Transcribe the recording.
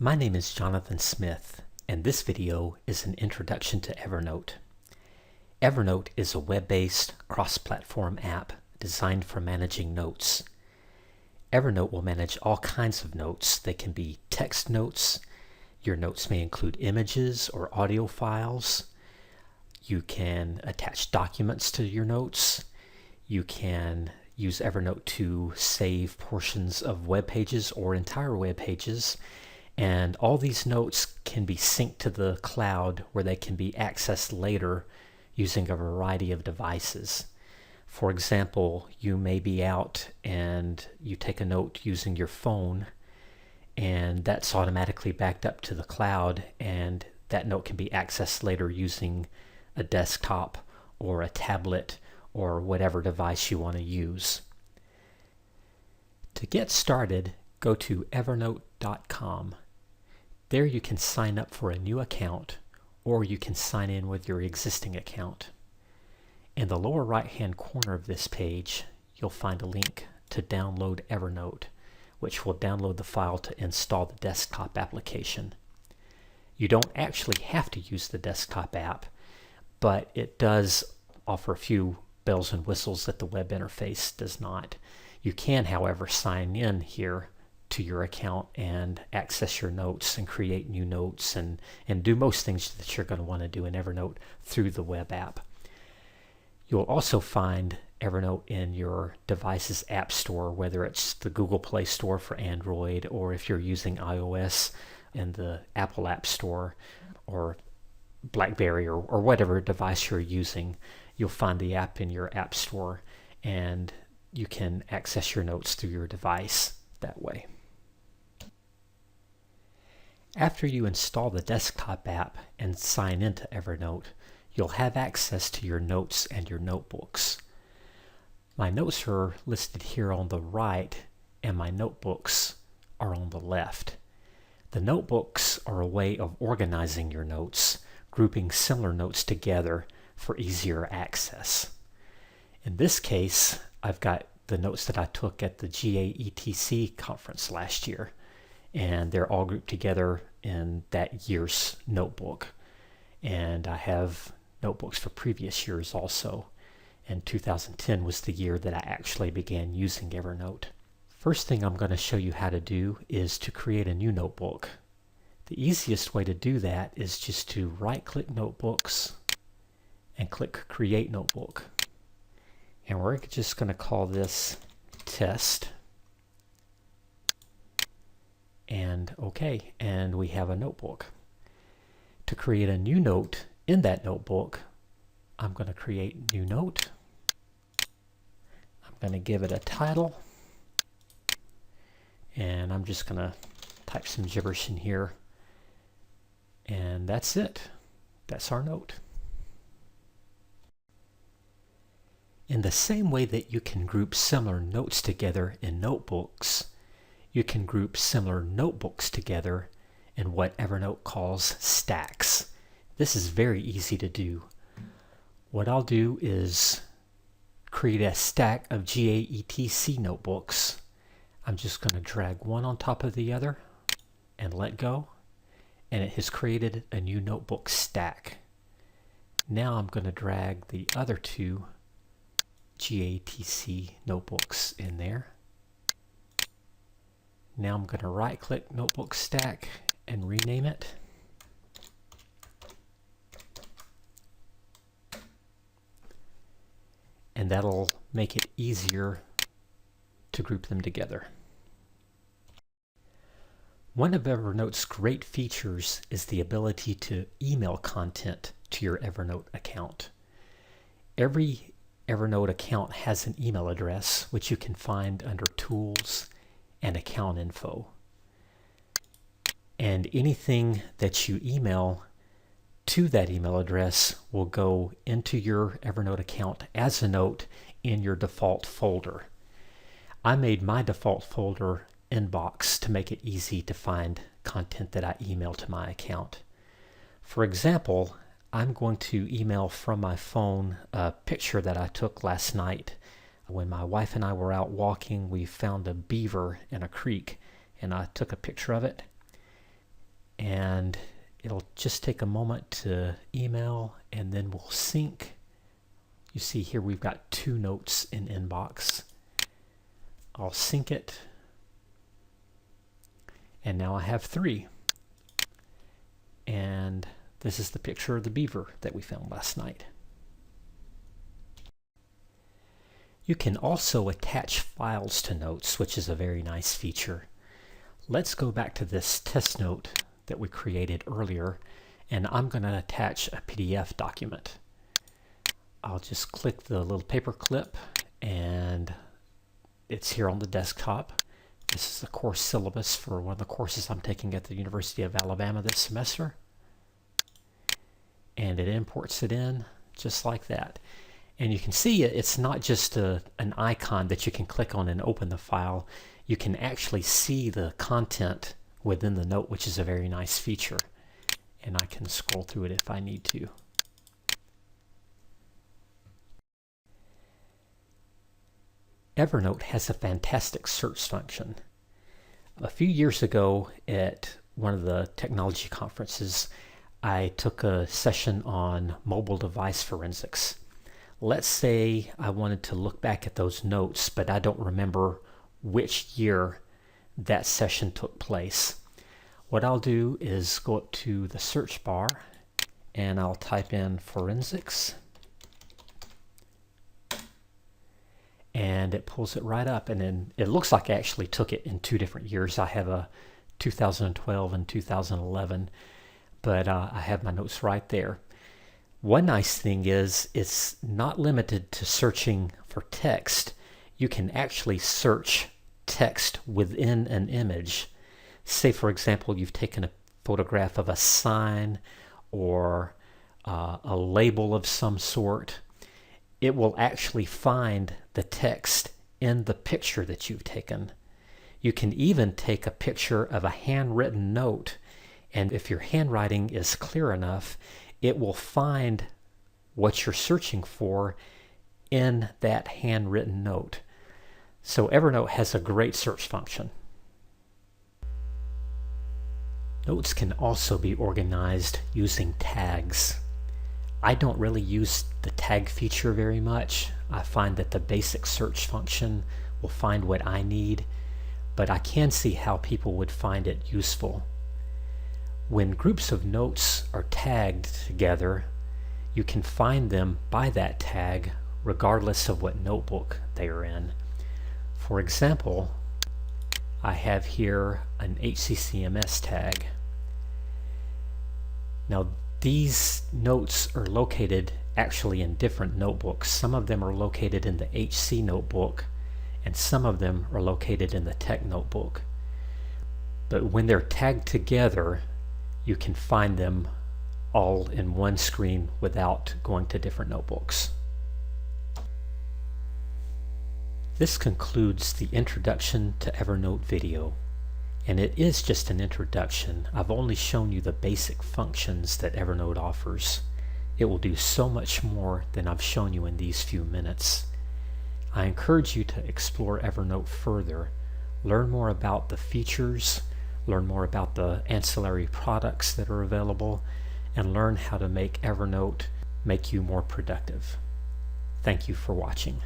My name is Jonathan Smith, and this video is an introduction to Evernote. Evernote is a web-based, cross-platform app designed for managing notes. Evernote will manage all kinds of notes. They can be text notes. Your notes may include images or audio files. You can attach documents to your notes. You can use Evernote to save portions of web pages or entire web pages. And all these notes can be synced to the cloud where they can be accessed later using a variety of devices. For example, you may be out and you take a note using your phone, and that's automatically backed up to the cloud, and that note can be accessed later using a desktop or a tablet or whatever device you want to use. To get started, go to evernote.com. There you can sign up for a new account, or you can sign in with your existing account. In the lower right-hand corner of this page, you'll find a link to download Evernote, which will download the file to install the desktop application. You don't actually have to use the desktop app, but it does offer a few bells and whistles that the web interface does not. You can, however, sign in here to your account and access your notes and create new notes and do most things that you're going to want to do in Evernote through the web app. You'll also find Evernote in your device's app store, whether it's the Google Play Store for Android, or if you're using iOS in the Apple App Store, or BlackBerry, or whatever device you're using. You'll find the app in your app store, and you can access your notes through your device that way. After you install the desktop app and sign into Evernote, you'll have access to your notes and your notebooks. My notes are listed here on the right, and my notebooks are on the left. The notebooks are a way of organizing your notes, grouping similar notes together for easier access. In this case, I've got the notes that I took at the GAETC conference last year, and they're all grouped together in that year's notebook. And I have notebooks for previous years also, and 2010 was the year that I actually began using Evernote. First thing I'm going to show you how to do is to create a new notebook. The easiest way to do that is just to right-click Notebooks and click Create Notebook. And we're just going to call this Test. And OK, and we have a notebook. To create a new note in that notebook, I'm going to create New Note. I'm going to give it a title. And I'm just going to type some gibberish in here. And that's it. That's our note. In the same way that you can group similar notes together in notebooks, you can group similar notebooks together in what Evernote calls stacks. This is very easy to do. What I'll do is create a stack of GAETC notebooks. I'm just going to drag one on top of the other and let go, and it has created a new notebook stack. Now I'm going to drag the other two GAETC notebooks in there. Now I'm going to right-click Notebook Stack and rename it. And that'll make it easier to group them together. One of Evernote's great features is the ability to email content to your Evernote account. Every Evernote account has an email address, which you can find under Tools and Account Info. And anything that you email to that email address will go into your Evernote account as a note in your default folder. I made my default folder Inbox to make it easy to find content that I email to my account. For example, I'm going to email from my phone a picture that I took last night. When my wife and I were out walking, we found a beaver in a creek, and I took a picture of it. and it'll just take a moment to email, and then we'll sync. You see here we've got 2 notes in inbox. I'll sync it, and now I have 3. And this is the picture of the beaver that we filmed last night. You can also attach files to notes, which is a very nice feature. Let's go back to this test note that we created earlier, and I'm going to attach a PDF document. I'll just click the little paper clip, and it's here on the desktop. This is the course syllabus for one of the courses I'm taking at the University of Alabama this semester. And it imports it in just like that. And you can see it's not just an icon that you can click on and open the file. You can actually see the content within the note, which is a very nice feature. And I can scroll through it if I need to. Evernote has a fantastic search function. A few years ago at one of the technology conferences, I took a session on mobile device forensics. Let's say I wanted to look back at those notes, but I don't remember which year that session took place. What I'll do is go up to the search bar and I'll type in forensics, and it pulls it right up, and then it looks like I actually took it in 2 different years. I have a 2012 and 2011, but I have my notes right there. One nice thing is it's not limited to searching for text. You can actually search text within an image. Say, for example, you've taken a photograph of a sign or a label of some sort. It will actually find the text in the picture that you've taken. You can even take a picture of a handwritten note, and if your handwriting is clear enough, it will find what you're searching for in that handwritten note. So Evernote has a great search function. Notes can also be organized using tags. I don't really use the tag feature very much. I find that the basic search function will find what I need, but I can see how people would find it useful. When groups of notes are tagged together, you can find them by that tag regardless of what notebook they are in. For example, I have here an HCCMS tag. Now these notes are located actually in different notebooks. Some of them are located in the HC notebook, and some of them are located in the Tech notebook. But when they're tagged together, you can find them all in one screen without going to different notebooks. This concludes the introduction to Evernote video, and it is just an introduction. I've only shown you the basic functions that Evernote offers. It will do so much more than I've shown you in these few minutes. I encourage you to explore Evernote further, learn more about the features, learn more about the ancillary products that are available, and learn how to make Evernote make you more productive. Thank you for watching.